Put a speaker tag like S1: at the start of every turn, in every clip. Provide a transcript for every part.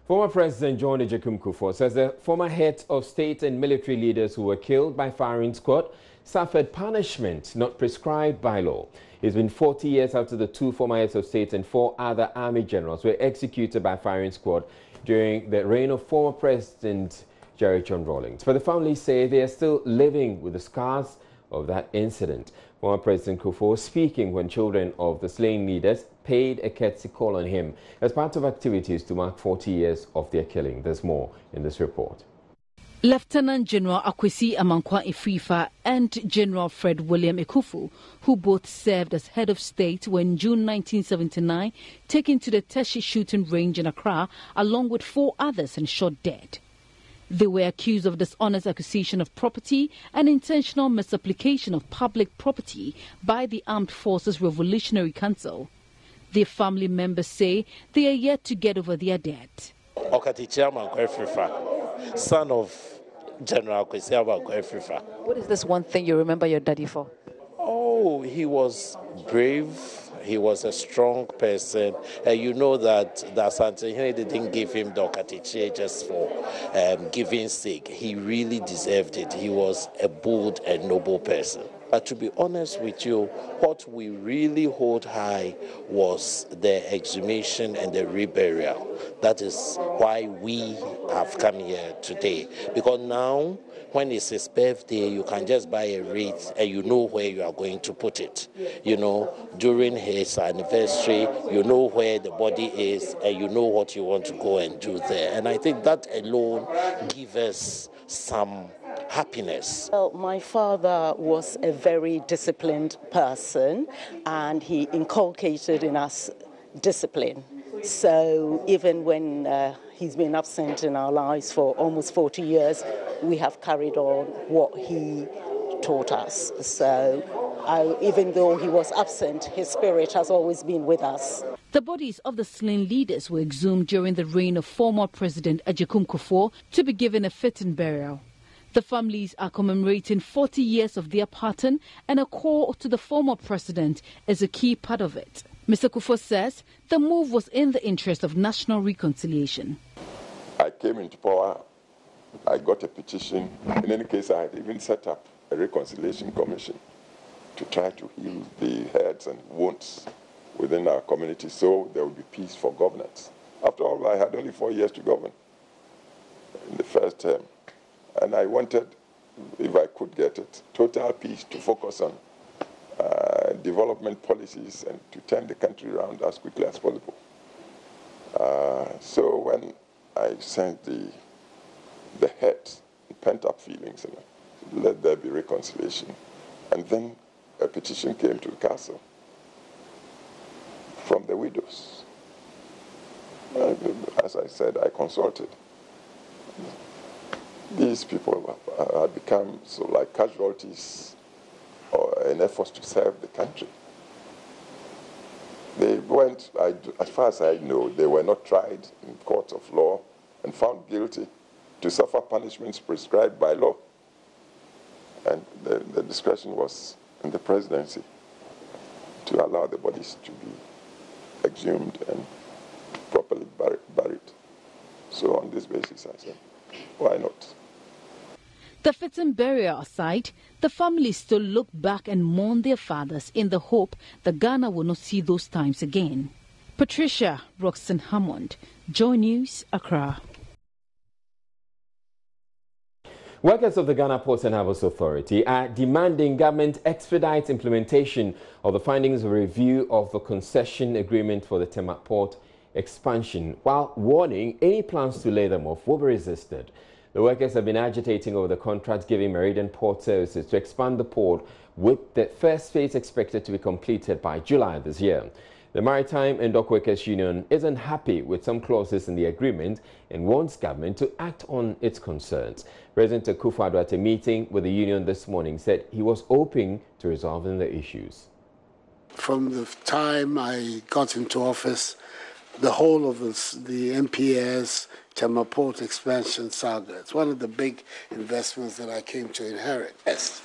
S1: Former President John Kufuor says the former heads of state and military leaders who were killed by firing squad suffered punishment not prescribed by law. It's been 40 years after the two former heads of state and 4 other army generals were executed by firing squad during the reign of former President John Rawlings. But the families say they are still living with the scars of that incident. Former President Kufuor speaking when children of the slain leaders paid a courtesy call on him as part of activities to mark 40 years of their killing. There's more in this report.
S2: Lieutenant General Akwesi Amankwa Ifrifa and General Fred William Ekufu, who both served as head of state, were in June 1979 taken to the Teshi shooting range in Accra along with 4 others and shot dead. They were accused of dishonest acquisition of property and intentional misapplication of public property by the Armed Forces Revolutionary Council. Their family members say they are yet to get over their debt.
S3: Son of General Kwesi Amankwa.
S2: What is this one thing you remember your daddy for?
S3: Oh, he was brave. He was a strong person. You know that Santini didn't give him the Okatiche just for giving sake. He really deserved it. He was a bold and noble person. But to be honest with you, what we really hold high was the exhumation and the reburial. That is why we have come here today. Because now, when it's his birthday, you can just buy a wreath and you know where you are going to put it. You know, during his anniversary, you know where the body is and you know what you want to go and do there. And I think that alone gives us some happiness.
S4: Well, my father was a very disciplined person and he inculcated in us discipline. So even when he's been absent in our lives for almost 40 years, we have carried on what he taught us. So even though he was absent, his spirit has always been with us.
S2: The bodies of the slain leaders were exhumed during the reign of former President Kufuor to be given a fitting burial. The families are commemorating 40 years of their pardon, and a call to the former president is a key part of it. Mr. Kufuor says the move was in the interest of national reconciliation.
S5: I came into power, I got a petition. In any case, I had even set up a reconciliation commission to try to heal the hurts and wounds within our community so there would be peace for governance. After all, I had only 4 years to govern in the first term. And I wanted, if I could get it, total peace to focus on development policies and to turn the country around as quickly as possible. So when I sent the hurt, pent-up feelings, and let there be reconciliation, and then a petition came to the castle from the widows. As I said, I consulted. These people had become so like casualties in efforts to serve the country. They went, as far as I know, they were not tried in court of law and found guilty to suffer punishments prescribed by law. And the discretion was in the presidency to allow the bodies to be exhumed and properly buried. So on this basis, I said, why not?
S2: The fitting burial aside, the families still look back and mourn their fathers in the hope that Ghana will not see those times again. Patricia Roxton Hammond, Joy News, Accra.
S1: Workers of the Ghana Ports and Harbours Authority are demanding government expedite implementation of the findings of a review of the concession agreement for the Tema port expansion, while warning any plans to lay them off will be resisted. The workers have been agitating over the contract giving Meridian Port Services to expand the port, with the first phase expected to be completed by July this year. The Maritime and Dock Workers Union isn't happy with some clauses in the agreement and wants government to act on its concerns. President Akufo-Addo at a meeting with the union this morning said he was hoping to resolve the issues.
S6: From the time I got into office, the whole of the MPS Tema Port expansion saga. It's one of the big investments that I came to inherit. Yes.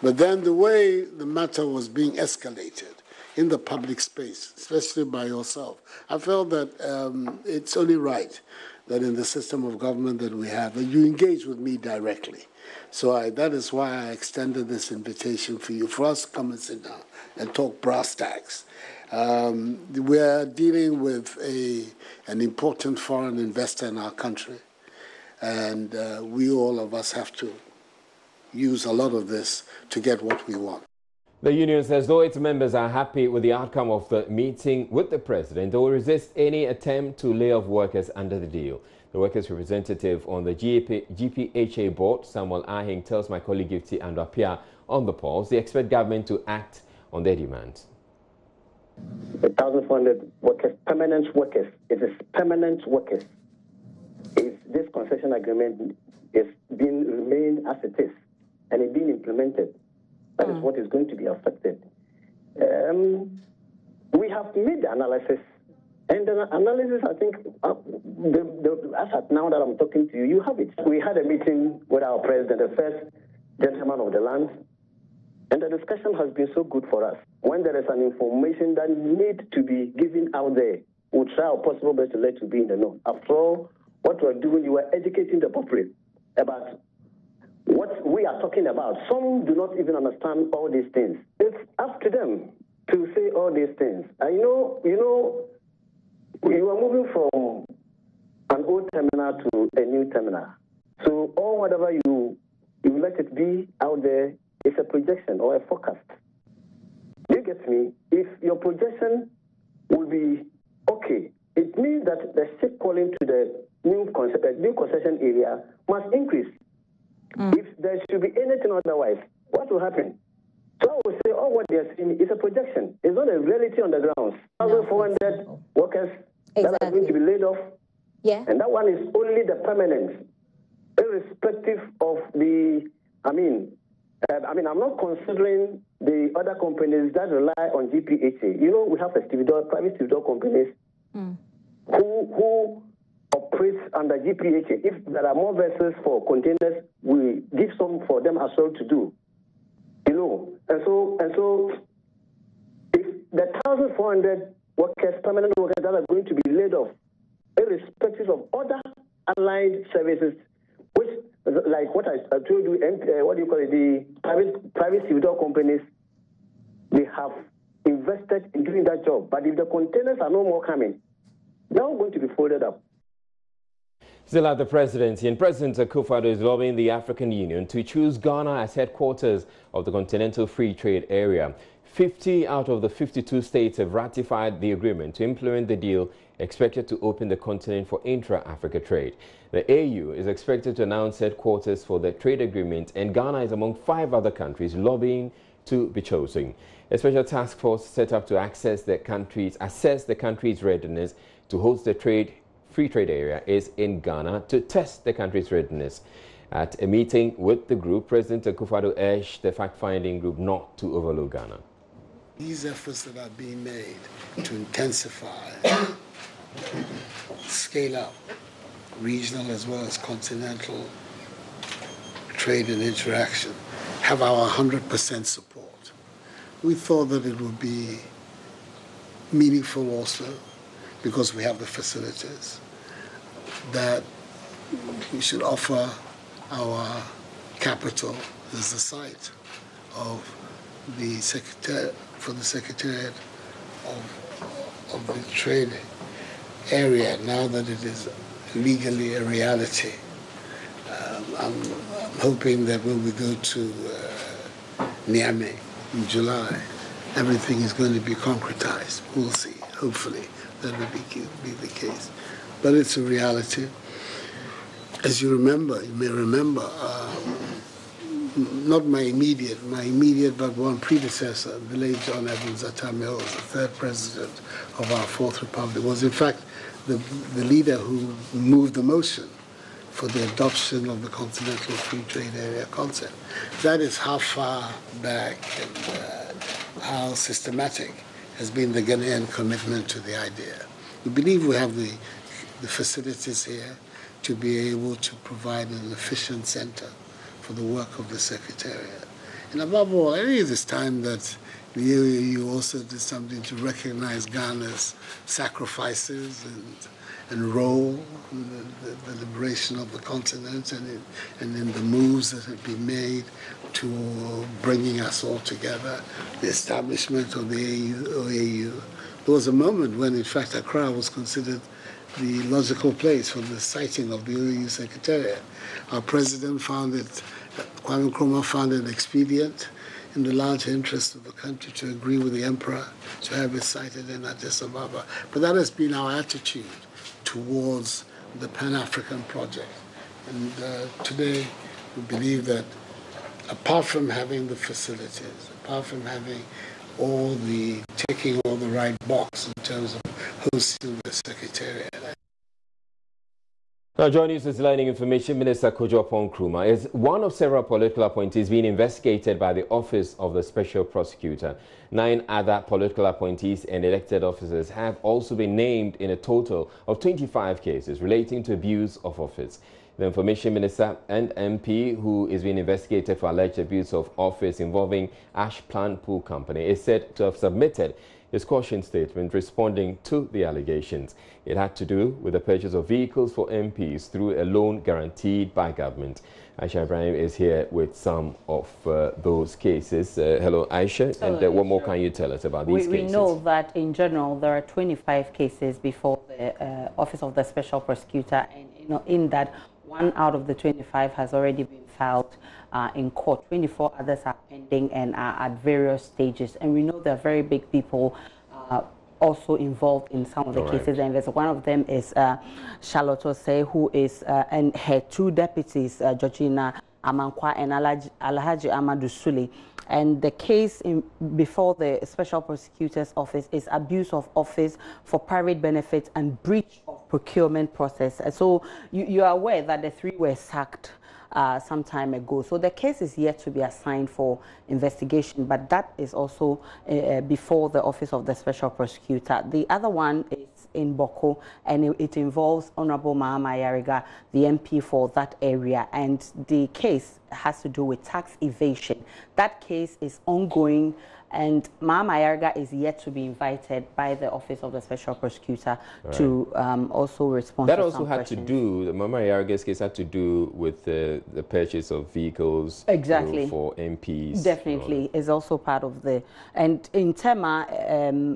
S6: But then the way the matter was being escalated, in the public space, especially by yourself. I felt that it's only right that in the system of government that we have, that you engage with me directly. So that is why I extended this invitation for us to come and sit down and talk brass tacks. We are dealing with an important foreign investor in our country, and all of us have to use a lot of this to get what we want.
S1: The union says though its members are happy with the outcome of the meeting with the president, they will resist any attempt to lay off workers under the deal. The workers' representative on the GPHA board, Samuel Ahing, tells my colleague Gifty Andwapia on the pause they expect government to act on their demands.
S7: 1,400 workers, permanent workers. It is permanent workers. If this concession agreement is being remained as it is and it's being implemented, that is what is going to be affected. We have made the analysis, and the analysis, I think, as at now that I'm talking to you, you have it. We had a meeting with our president, the first gentleman of the land, and the discussion has been so good for us. When there is an information that needs to be given out there, we'll try our possible best to let you be in the know. After all, what we're doing, you are educating the public about what we are talking about. Some do not even understand all these things. It's up to them to say all these things. And you are moving from an old terminal to a new terminal. So all whatever you let it be out there is a projection or a forecast. You get me? If your projection will be okay, it means that the ship calling to the new concession area must increase. If there should be anything otherwise, what will happen? So I would say all what they are saying is a projection. It's not a reality on the ground. 1,400 workers that are going to be laid off, and that one is only the permanent, irrespective of the, I'm not considering the other companies that rely on GPHA. We have private stevedore companies who operates under GPHA. If there are more vessels for containers, we give some for them as well to do. And so if the 1,400 workers, permanent workers that are going to be laid off, irrespective of other allied services, which, like what I told you, the private stevedore companies, they have invested in doing that job. But if the containers are no more coming, they're all going to be folded up.
S1: Still at the presidency, and President Akufo-Addo is lobbying the African Union to choose Ghana as headquarters of the Continental Free Trade Area. 50 out of the 52 states have ratified the agreement to implement the deal, expected to open the continent for intra-Africa trade. The AU is expected to announce headquarters for the trade agreement, and Ghana is among 5 other countries lobbying to be chosen. A special task force set up to assess the country's readiness to host the Free Trade Area is in Ghana to test the country's readiness. At a meeting with the group, President Akufo-Addo urged the fact-finding group not to overlook Ghana.
S6: These efforts that are being made to intensify, scale up regional as well as continental trade and interaction have our 100% support. We thought that it would be meaningful also, because we have the facilities, that we should offer our capital as the site of the Secretariat of the trade area, now that it is legally a reality. I'm hoping that when we go to Niamey in July, everything is going to be concretized. We'll see. Hopefully that will be the case. But it's a reality. As you may remember, not my immediate, but one predecessor, the late John Evans Atameo, the third president of our Fourth Republic, was in fact the leader who moved the motion for the adoption of the Continental Free Trade Area concept. That is how far back and how systematic has been the Ghanaian commitment to the idea. We believe we have the facilities here to be able to provide an efficient center for the work of the Secretariat. And above all, I think it is time that The AOAU also did something to recognize Ghana's sacrifices and role in the liberation of the continent and in the moves that have been made to bringing us all together, the establishment of the AOAU. There was a moment when, in fact, Accra was considered the logical place for the siting of the OAU Secretariat. Our president found it, Kwame Nkrumah found it expedient in the large interest of the country to agree with the emperor to have it sited in Addis Ababa. But that has been our attitude towards the Pan-African project. And today we believe that apart from having the facilities, apart from having ticking all the right box in terms of hosting the Secretariat.
S1: Now, joining us is Learning Information Minister Kojo Nkrumah is one of several political appointees being investigated by the Office of the Special Prosecutor. 9 other political appointees and elected officers have also been named in a total of 25 cases relating to abuse of office. The Information Minister and MP, who is being investigated for alleged abuse of office involving Ash Plant Pool Company, is said to have submitted his caution statement responding to the allegations. It had to do with the purchase of vehicles for MPs through a loan guaranteed by government. Aisha Ibrahim is here with some of those cases. Hello, Aisha. Hello, and what more can you tell us about these cases?
S8: We know that in general there are 25 cases before the Office of the Special Prosecutor, and in that, 1 out of the 25 has already been filed in court. 24 others are pending and are at various stages. And we know there are very big people also involved in some of the cases. And one of them is Charlotte Osei, who is, and her 2 deputies, Georgina Amankwa and Alhaji Amadou Sule. And the case before the Special Prosecutor's Office is abuse of office for private benefit and breach of procurement process. And so you are aware that the 3 were sacked some time ago. So the case is yet to be assigned for investigation, but that is also before the Office of the Special Prosecutor. The other one is in Boko, and it involves Honorable Mahama Yariga, the MP for that area, and the case has to do with tax evasion. That case is ongoing, and Mahama Yariga is yet to be invited by the Office of the Special Prosecutor to also respond
S1: that
S8: to
S1: also
S8: some
S1: had
S8: questions.
S1: to do, the Mahama Yariga's case had to do with the purchase of vehicles for MPs.
S8: Definitely is also part of the, and in Tema,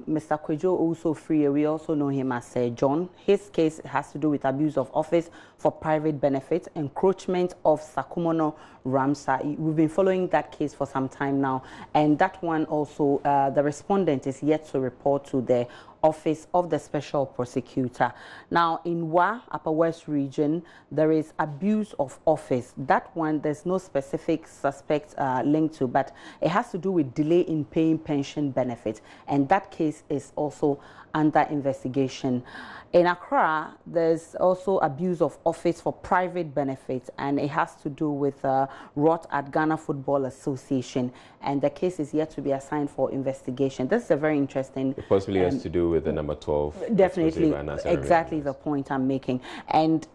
S8: Mr. Kwejo also free, we also know him as John. His case has to do with abuse of office for private benefit, encroachment of Sakumono Ramsa. We've been following that case for some time now, and that one also, the respondent is yet to report to the Office of the Special Prosecutor. Now, in Wa, Upper West Region, there is abuse of office. That one, there's no specific suspect linked to, but it has to do with delay in paying pension benefits, and that case is also under investigation. In Accra, there's also abuse of office for private benefits, and it has to do with rot at Ghana Football Association, and the case is yet to be assigned for investigation. This is a very interesting...
S1: It possibly has to do with the number 12.
S8: Definitely, exactly the point I'm making. And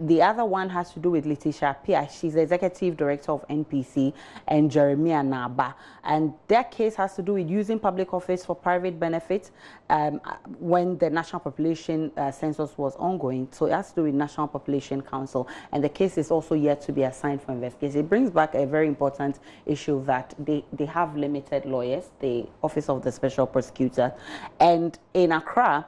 S8: the other one has to do with Letitia Pia. She's the Executive Director of NPC, and Jeremiah Naba. And their case has to do with using public office for private benefits when the National Population Census was ongoing. So it has to do with National Population Council. And the case is also yet to be assigned for investigation. It brings back a very important issue that they have limited lawyers, the Office of the Special Prosecutor. And in Accra,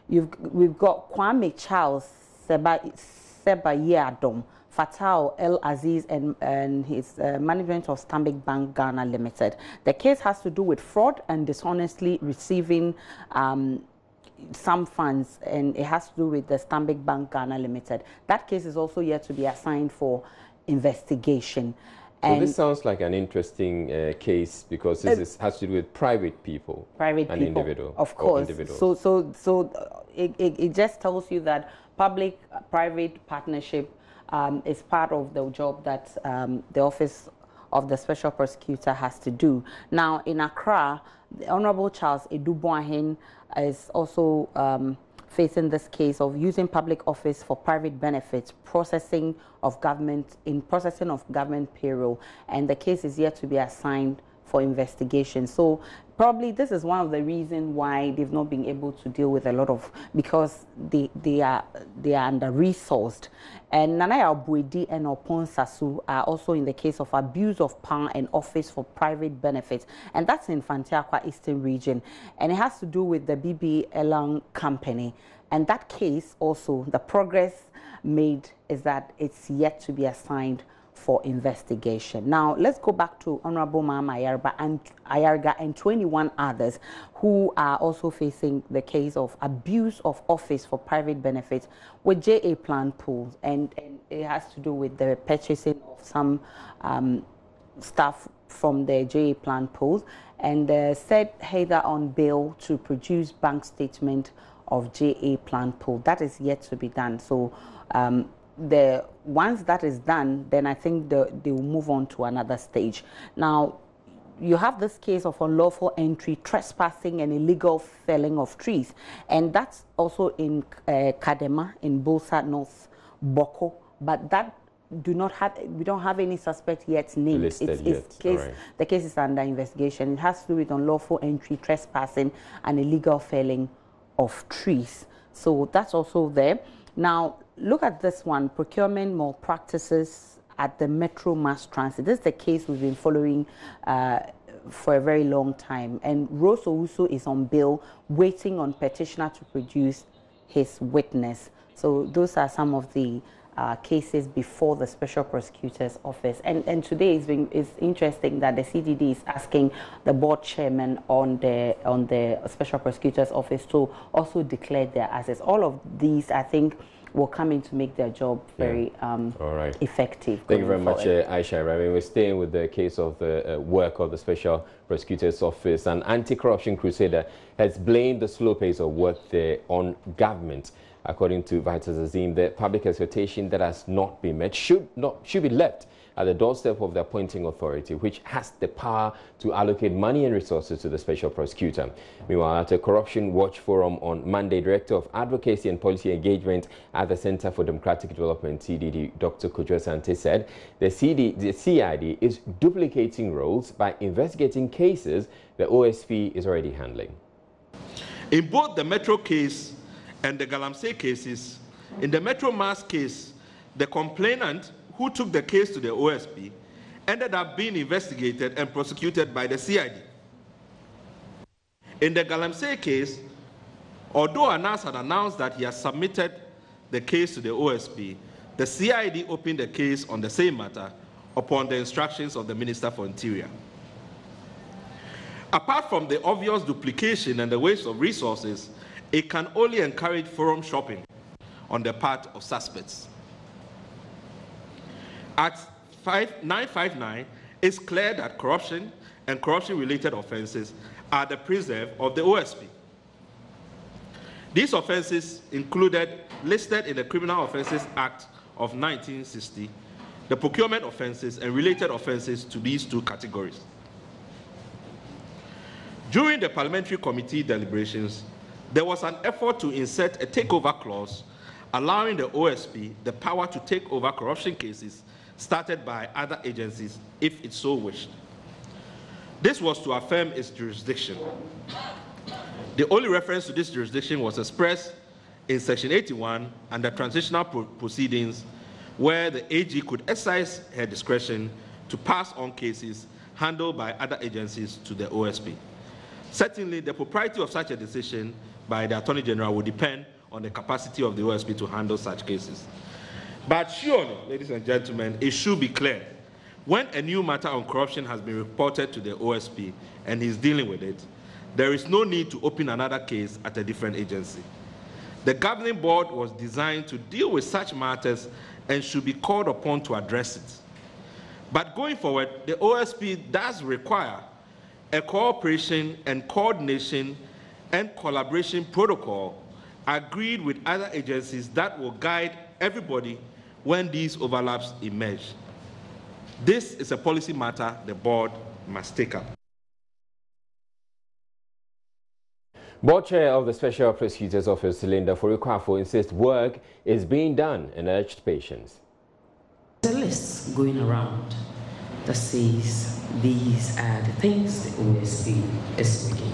S8: we've got Kwame Charles Sebayadom, Fatal El Aziz, and his management of Stanbic Bank Ghana Limited. The case has to do with fraud and dishonestly receiving some funds, and it has to do with the Stanbic Bank Ghana Limited. That case is also yet to be assigned for investigation.
S1: So this sounds like an interesting case because this has to do with private people, individual,
S8: of course. So it just tells you that public-private partnership is part of the job that the Office of the Special Prosecutor has to do. Now, in Accra, the Honorable Charles Eduboahin is also facing this case of using public office for private benefits, processing of government payroll, and the case is yet to be assigned for investigation. So probably this is one of the reasons why they've not been able to deal with a lot of, because they are under-resourced. And Nanaya Obuedi and Opon Sasu are also in the case of abuse of power and office for private benefits, and that's in Fantiakwa Eastern Region, and it has to do with the BB Elang company. And that case also, the progress made is that it's yet to be assigned for investigation. Now, let's go back to Honorable Mama Ayarga and 21 others who are also facing the case of abuse of office for private benefits with JA plan pools. And it has to do with the purchasing of some stuff from the JA plan pools. And said Heather on bail to produce bank statement of JA plan pool. That is yet to be done. So, once that is done, then I think they will move on to another stage. Now, you have this case of unlawful entry, trespassing, and illegal felling of trees, and that's also in Kadema in Bolsa North Boko, but that we don't have any suspect yet named. The case is under investigation. It has to do with unlawful entry, trespassing, and illegal felling of trees. So that's also there. Now, look at this one, procurement malpractices at the Metro Mass Transit. This is the case we've been following for a very long time. And Rose Owusu is on bail, waiting on petitioner to produce his witness. So those are some of the cases before the Special Prosecutor's Office. And today it's interesting that the CDD is asking the board chairman on the Special Prosecutor's Office to also declare their assets. All of these, I think, will come in to make their job very effective.
S1: Thank you very much, Aisha. We're staying with the case of the work of the Special Prosecutor's Office. An anti-corruption crusader has blamed the slow pace of work there on government. According to Vital Azim, the public expectation that has not been met should be left at the doorstep of the appointing authority, which has the power to allocate money and resources to the special prosecutor. Meanwhile, at a Corruption Watch Forum on Monday, Director of Advocacy and Policy Engagement at the Center for Democratic Development, CDD, Dr. Kojo Sante, said the CID is duplicating roles by investigating cases the OSP is already handling.
S9: In both the Metro case and the Galamsey cases, in the Metro Mass case, the complainant who took the case to the OSP ended up being investigated and prosecuted by the CID. In the Galamsey case, although Anas had announced that he has submitted the case to the OSP, the CID opened the case on the same matter upon the instructions of the Minister for Interior. Apart from the obvious duplication and the waste of resources, it can only encourage forum shopping on the part of suspects. At 959, it's clear that corruption and corruption-related offenses are the preserve of the OSP. These offenses listed in the Criminal Offences Act of 1960, the procurement offenses and related offenses to these two categories. During the parliamentary committee deliberations, there was an effort to insert a takeover clause allowing the OSP the power to take over corruption cases started by other agencies if it so wished. This was to affirm its jurisdiction. The only reference to this jurisdiction was expressed in Section 81 under transitional proceedings, where the AG could exercise her discretion to pass on cases handled by other agencies to the OSP. Certainly, the propriety of such a decision by the Attorney General will depend on the capacity of the OSP to handle such cases. But surely, ladies and gentlemen, it should be clear, when a new matter on corruption has been reported to the OSP and he's dealing with it, there is no need to open another case at a different agency. The governing board was designed to deal with such matters and should be called upon to address it. But going forward, the OSP does require a cooperation and coordination and collaboration protocol agreed with other agencies that will guide everybody when these overlaps emerge. This is a policy matter the board must take up.
S1: Board Chair of the Special Prosecutor's Office, Linda Forikwafo, insists work is being done and urged patience.
S10: There's a list going around, that says these are the things the OSP is working.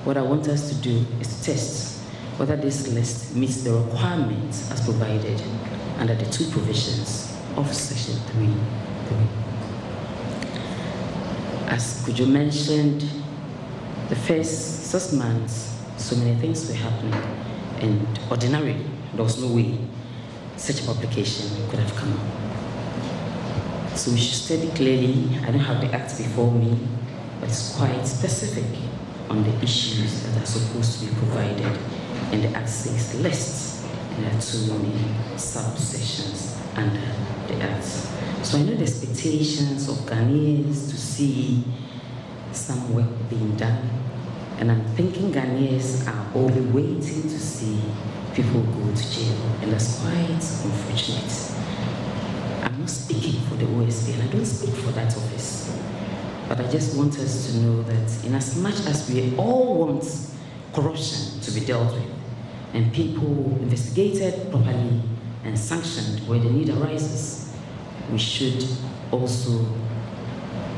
S10: What I want us to do is to test whether this list meets the requirements as provided under the two provisions of Section 3. As Kujo mentioned, the first 6 months, so many things were happening, and ordinarily, there was no way such a publication could have come up. So we should study clearly. I don't have the act before me, but it's quite specific on the issues that are supposed to be provided in the Act 6 lists, and there are too many subsections under the Act. So I know the expectations of Ghanaians to see some work being done, and I'm thinking Ghanaians are only waiting to see people go to jail, and that's quite unfortunate. I'm not speaking for the OSP, and I don't speak for that office, but I just want us to know that in as much as we all want corruption to be dealt with, and people investigated properly and sanctioned where the need arises, we should also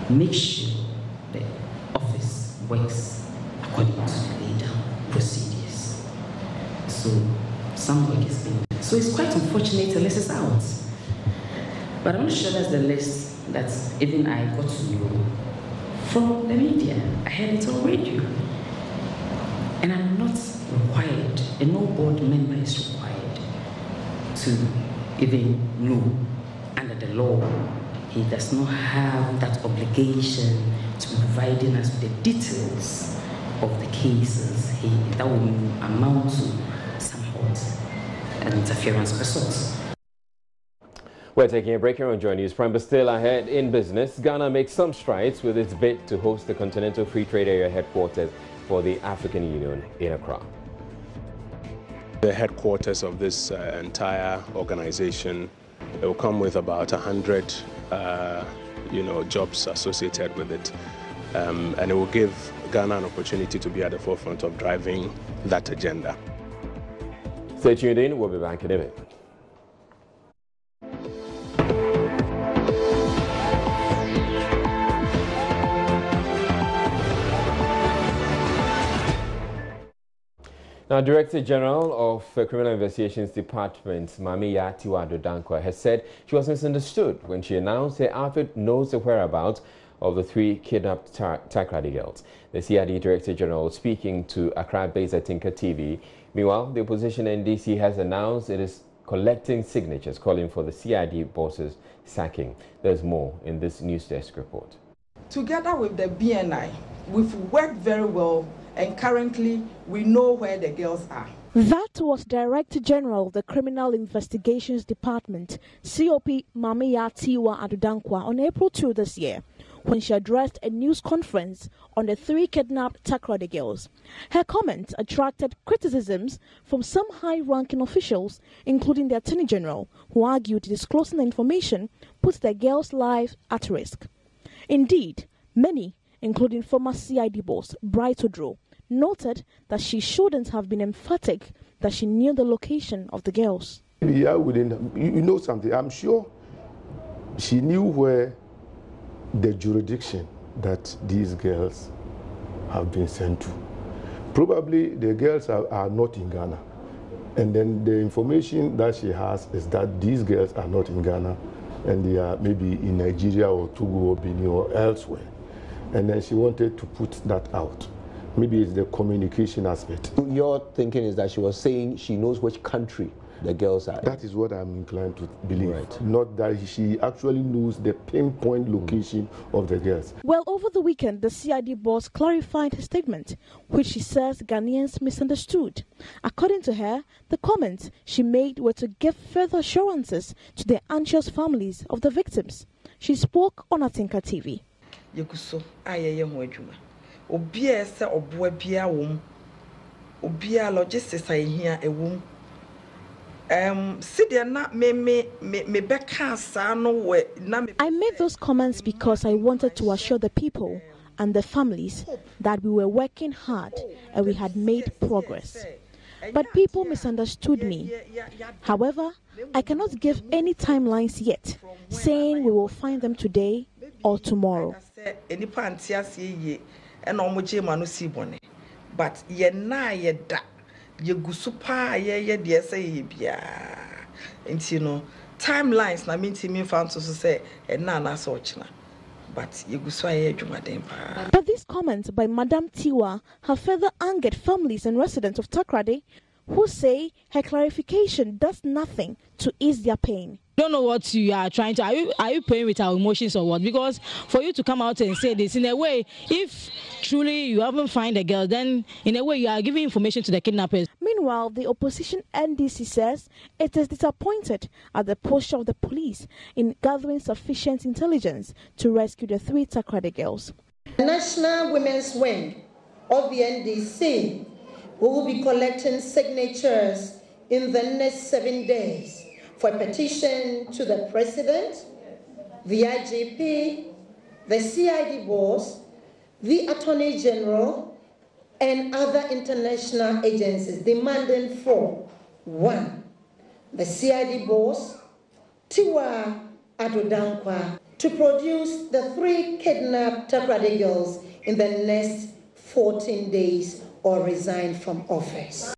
S10: make sure the office works according to the laid down procedures. So some work is being done. So it's quite unfortunate the list is out. But I'm not sure that's the list that even I got to know from the media. I heard it on radio. And I'm not required, and no board member is required to even know under the law. He does not have that obligation to be providing us with the details of the cases that will amount to somewhat an interference of sorts.
S1: We're taking a break here on Joy News Prime, but still ahead in business. Ghana makes some strides with its bid to host the Continental Free Trade Area headquarters for the African Union in Accra.
S11: The headquarters of this entire organization, it will come with about 100 jobs associated with it, and it will give Ghana an opportunity to be at the forefront of driving that agenda.
S1: Stay tuned in, we'll be back in a bit. Now, Director General of the Criminal Investigations Department, Mamiya Tiwa-Adodankwa, has said she was misunderstood when she announced her outfit knows the whereabouts of the 3 kidnapped Takrady girls. The CID Director General speaking to Accra-based Atinka TV. Meanwhile, the opposition NDC has announced it is collecting signatures calling for the CID boss's sacking. There's more in this News Desk report.
S12: Together with the BNI, we've worked very well, and currently we know where the girls are.
S13: That was Director General of the Criminal Investigations Department, COP Mamiya Tiwa-Adodankwa, on April 2 this year, when she addressed a news conference on the 3 kidnapped Takrady girls. Her comments attracted criticisms from some high-ranking officials, including the Attorney General, who argued disclosing the information puts the girls' lives at risk. Indeed, many, including former CID boss Bright Odro, noted that she shouldn't have been emphatic that she knew the location of the girls.
S14: Yeah, you know something, I'm sure she knew where the jurisdiction that these girls have been sent to. Probably the girls are not in Ghana. And then the information that she has is that these girls are not in Ghana and they are maybe in Nigeria or Togo or Benin or elsewhere. And then she wanted to put that out. Maybe it's the communication aspect.
S15: Your thinking is that she was saying she knows which country the girls are in.
S14: That is what I'm inclined to believe. Right. Not that she actually knows the pinpoint location of the girls.
S13: Well, over the weekend, the CID boss clarified his statement, which she says Ghanaians misunderstood. According to her, the comments she made were to give further assurances to the anxious families of the victims. She spoke on Atinka TV.
S12: Obia se oboa bia wom obia logistics ahia ewom sidia na me beka sa no we na
S13: I made those comments because I wanted to assure the people and the families that we were working hard and we had made progress. but people misunderstood me. However, I cannot give any timelines yet, saying we will find them today or tomorrow.
S12: But ye na ye da ye gusupa ye de say bia nti no timelines na minti me found to say na na so china but ye gusu ye adwumaden pa.
S13: But these comments by Madam Tiwa have further angered families and residents of Takoradi, who say her clarification does nothing to ease their pain.
S16: Don't know what you are trying to. Are you playing with our emotions or what? Because for you to come out and say this, in a way, if truly you haven't found a girl, then in a way you are giving information to the kidnappers.
S13: Meanwhile, the opposition NDC says it is disappointed at the posture of the police in gathering sufficient intelligence to rescue the 3 Takoradi girls.
S17: The National Women's Wing of the NDC will be collecting signatures in the next 7 days for a petition to the President, the IGP, the CID boss, the Attorney General, and other international agencies demanding for 1. The CID boss, Tiwa Adodankwa, to produce the 3 kidnapped Takoradi girls in the next 14 days or resign from office.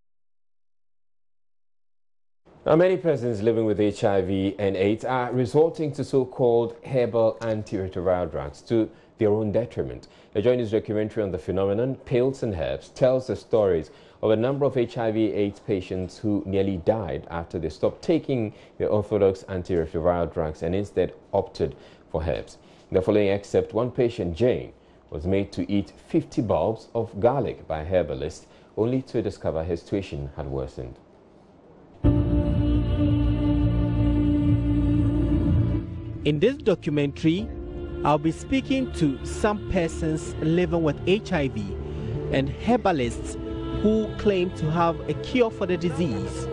S1: Now, many persons living with HIV and AIDS are resorting to so-called herbal antiretroviral drugs to their own detriment. A joint documentary on the phenomenon, Pills and Herbs, tells the stories of a number of HIV/AIDS patients who nearly died after they stopped taking the orthodox antiretroviral drugs and instead opted for herbs. In the following excerpt, one patient, Jane, was made to eat 50 bulbs of garlic by a herbalist, only to discover her situation had worsened.
S18: In this documentary, I'll be speaking to some persons living with HIV and herbalists who claim to have a cure for the disease.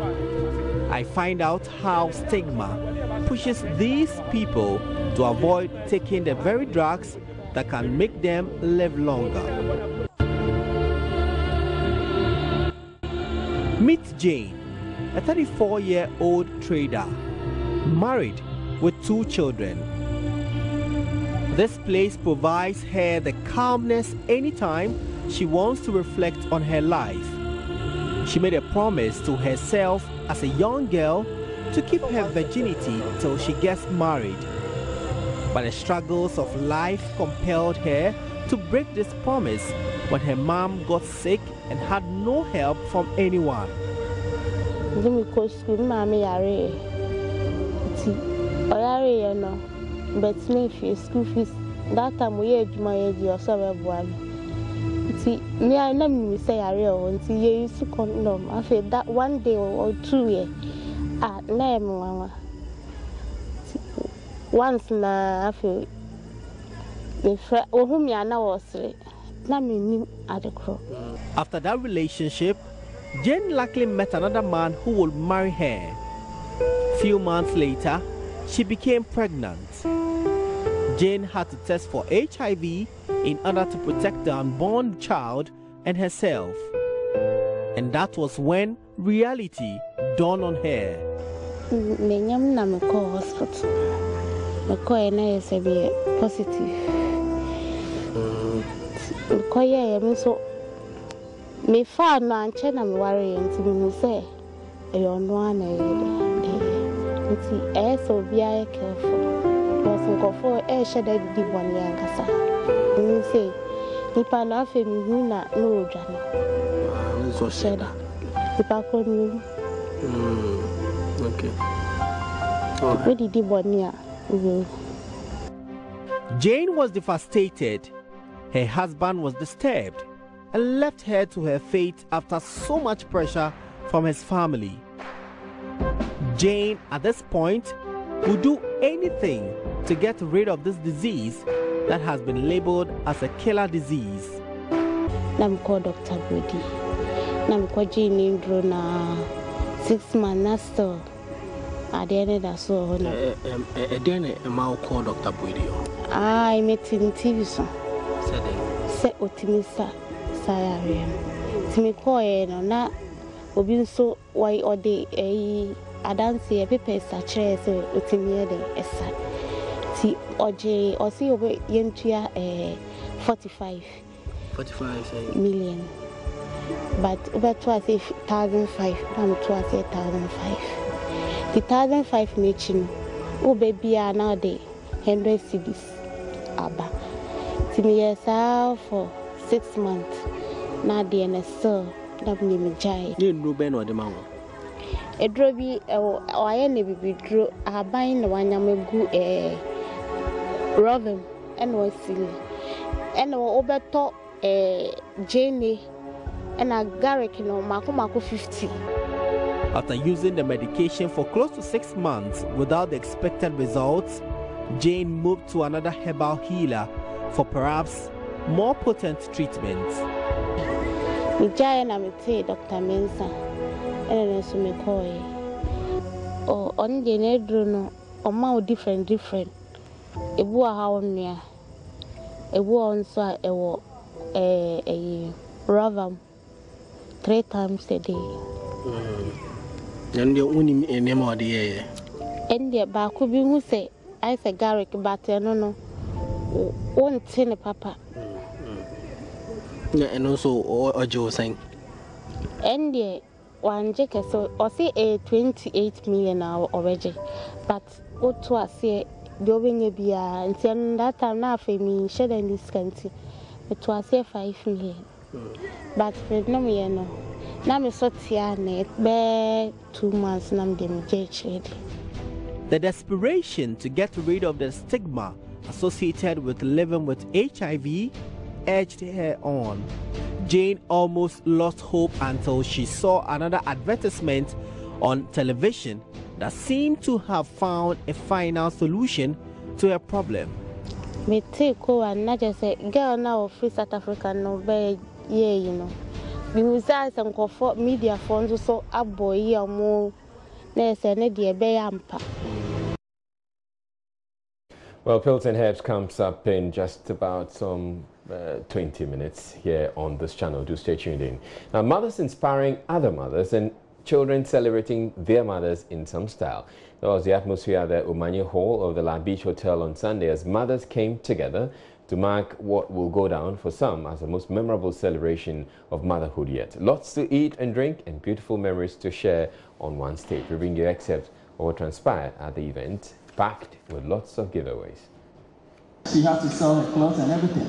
S18: I find out how stigma pushes these people to avoid taking the very drugs that can make them live longer. Meet Jane, a 34-year-old trader, married with 2 children. This place provides her the calmness anytime she wants to reflect on her life. She made a promise to herself as a young girl to keep her virginity till she gets married. But the struggles of life compelled her to break this promise when her mom got sick and had no help from anyone.
S19: But school fees that time we had my age or so. See, me, I never say I real until you used to condom. I feel that 1 day or 2 years at Lem. Once na I feel the friend whom you now was at the crow.
S18: After that relationship, Jane luckily met another man who would marry her. Few months later, she became pregnant. Jane had to test for HIV in order to protect the unborn child and herself. And that was when reality dawned on her.
S19: I call hospital. I call NISAB positive. I call so me found no and I'm worrying to me say you're no one. It's so very careful. Because go for a shadow di one yankasa. You say, Nipa na fe mi huna no jana.
S18: So shadow.
S19: Nipa ko ni.
S18: Okay.
S19: What did you want here?
S18: Jane was devastated. Her husband was disturbed and left her to her fate after so much pressure from his family. Jane, at this point, would do anything to get rid of this disease that has been labeled as a killer disease.
S19: I'm called Dr. Brady. I'm called Jane Indro na 6 months still. At the end of that, so
S18: then I'm called Dr. Brady.
S19: I met in TV. Say, Otimisa, Sayarium. Timmy Coy, no, not obi nso why or the adanse e pepe sachere so otimiye de esa ti oje o si obi yentua 45 million but over to say 1,500 I'm to say 1,500 the 1,500 nature o baby are now the 100 cedis aba timiye sa for 6 months na the NSL that me jai
S18: you no ben or the man
S19: edrobi o aye ne bibidro aban na wanyamegu Rawlings and was silly and obeto Jane and a Garrick no mako 50.
S18: After using the medication for close to 6 months without the expected results, Jane moved to another herbal healer for perhaps more potent treatments.
S19: Mijaya me say Dr. Mensa and so me call on the nedro no o different ebu how near ebu on so a Rawlings 3 times a day.
S18: And the only name of the year.
S19: And the back could be who say I say Garrick, but no won't send papa.
S18: And also Ojo saying.
S19: And the one jacket so or say a 28 million hour already, but what to I say going a beer and send that time now for me shed in this country. It was say 5 million. But for no me no. Now me sort here be 2 months now dem ready.
S18: The desperation to get rid of the stigma associated with living with HIV urged her on. Jane almost lost hope until she saw another advertisement on television that seemed to have found a final solution to her problem.
S19: Me take and not just say girl now free South Africa no be yeah you know. Because some comfort media funds so up boy or more there's a dear be ampa.
S1: Well, Pills and Herbs comes up in just about some 20 minutes here on this channel. Do stay tuned in. Now, mothers inspiring other mothers and children celebrating their mothers in some style. That was the atmosphere at the Umanye Hall of the La Beach Hotel on Sunday as mothers came together to mark what will go down for some as the most memorable celebration of motherhood yet. Lots to eat and drink and beautiful memories to share on one stage. We bring you excerpts of what transpired at the event, packed with lots of giveaways.
S20: She had to sell her clothes and everything.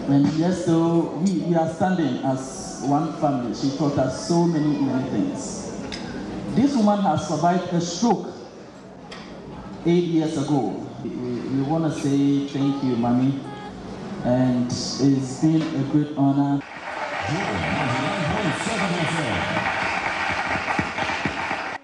S20: And yes, so we are standing as one family. She taught us so many things. This woman has survived a stroke 8 years ago. We want to say thank you, Mommy, and it's been a great honor.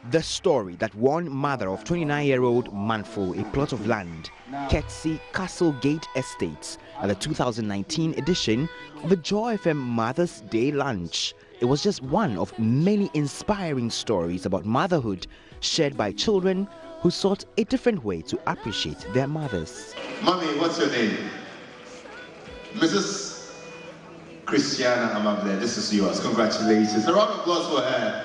S21: The story that one mother of 29-year-old Manfo a plot of land, Ketsy Castlegate Estates, at the 2019 edition of the Joy FM Mother's Day Lunch. It was just one of many inspiring stories about motherhood shared by children who sought a different way to appreciate their mothers.
S22: Mommy, what's your name? Mrs. Christiana Amable, this is yours. Congratulations. A round of applause for her.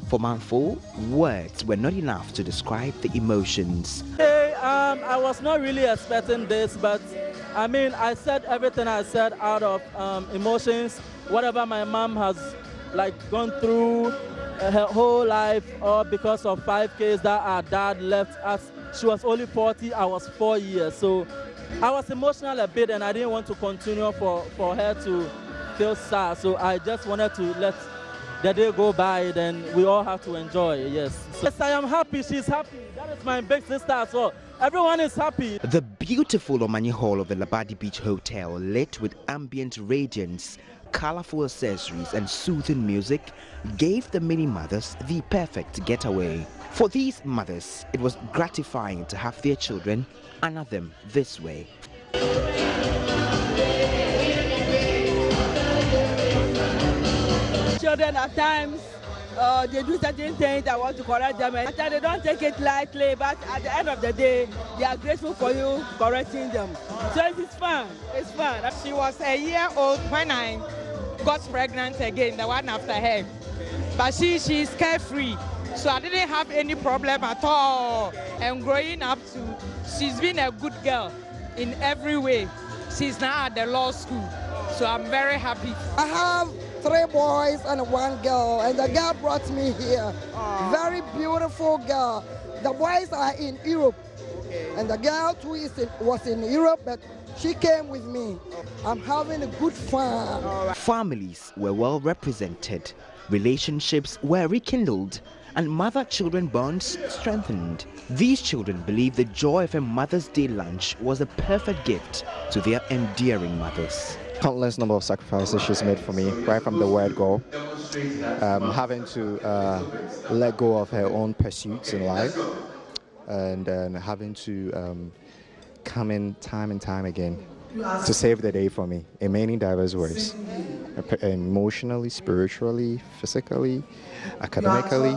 S21: For Manfo, words were not enough to describe the emotions.
S23: Hey, I was not really expecting this, but I mean, I said everything I said out of emotions. Whatever my mom has gone through her whole life, or because of 5 kids that our dad left us. She was only 40, I was 4 years. So I was emotional a bit and I didn't want to continue for her to feel sad. So I just wanted to let the day go by, then we all have to enjoy, yes. So, yes, I am happy, she's happy. That is my big sister as well. Everyone is happy.
S21: The beautiful Omani Hall of the Labadi Beach Hotel, lit with ambient radiance, colorful accessories and soothing music, gave the many mothers the perfect getaway. For these mothers, it was gratifying to have their children honor them this way.
S24: Children at times they do certain things. I want to correct them, and they don't take it lightly, but at the end of the day they are grateful for you correcting them. So it's fun. It's fun.
S25: She was a year old when I
S24: got pregnant again, the one after her. But she's carefree, so I didn't have any problem at all. And growing up to, she's been a good girl in every way. She's now at the law school, so I'm very happy.
S2: I have 3 boys and 1 girl, and the girl brought me here. Very beautiful girl. The boys are in Europe, and the girl too was in Europe, but she came with me. I'm having a good fun.
S21: Families were well represented, relationships were rekindled, and mother-children bonds strengthened. These children believe the Joy FM Mother's Day lunch was a perfect gift to their endearing mothers.
S3: Countless number of sacrifices she's made for me, right from the word go. Having to let go of her own pursuits in life, and having to come in time and time again to save the day for me in many diverse ways, emotionally, spiritually, physically, academically.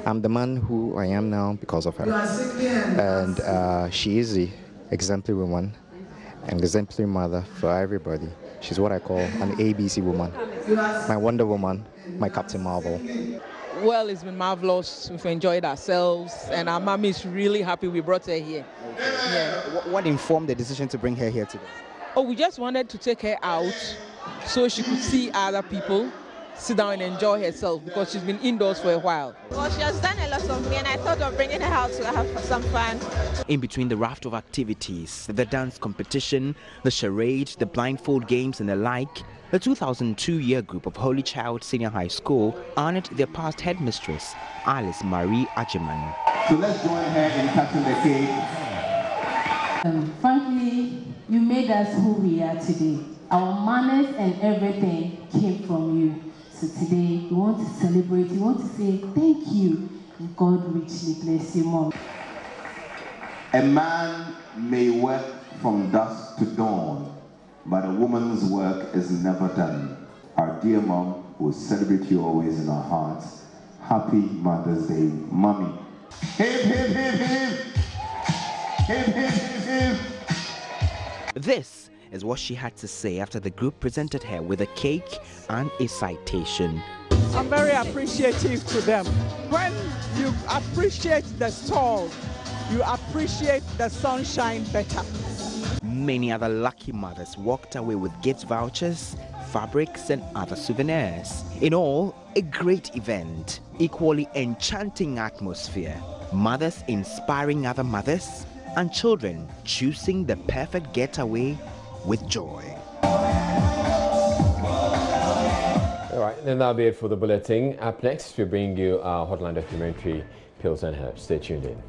S3: I'm the man who I am now because of her, and she is the exemplary woman, an exemplary mother for everybody. She's what I call an ABC woman, my Wonder Woman, my Captain Marvel.
S24: Well, it's been marvelous. We've enjoyed ourselves, and our mommy is really happy we brought her here.
S3: Yeah. What informed the decision to bring her here today?
S24: Oh, we just wanted to take her out so she could see other people, sit down and enjoy herself, because she's been indoors for a while.
S4: Well, she has done a lot of me, and I thought of bringing her out to have some fun.
S21: In between the raft of activities, the dance competition, the charade, the blindfold games and the like, the 2002 year group of Holy Child Senior High School honored their past headmistress, Alice Marie Ajiman.
S22: So let's join her in cutting the cake.
S5: Frankly, you made us who we are today. Our manners and everything came from you. So today, we want to celebrate, we want to say thank you, and God richly bless you, Mom.
S22: A man may work from dusk to dawn, but a woman's work is never done. Our dear Mom will celebrate you always in our hearts. Happy Mother's Day, Mommy. Hip, hip, hip, hip. Hip, hip, hip, hip.
S21: This is what she had to say after the group presented her with a cake and a citation.
S24: I'm very appreciative to them. When you appreciate the stall, you appreciate the sunshine better.
S21: Many other lucky mothers walked away with gift vouchers, fabrics and other souvenirs. In all, a great event, equally enchanting atmosphere. Mothers inspiring other mothers, and children choosing the perfect getaway with joy.
S1: All right, then that'll be it for the bulletin. Up next, we bring you our Hotline documentary, Pills and Herbs. Stay tuned in.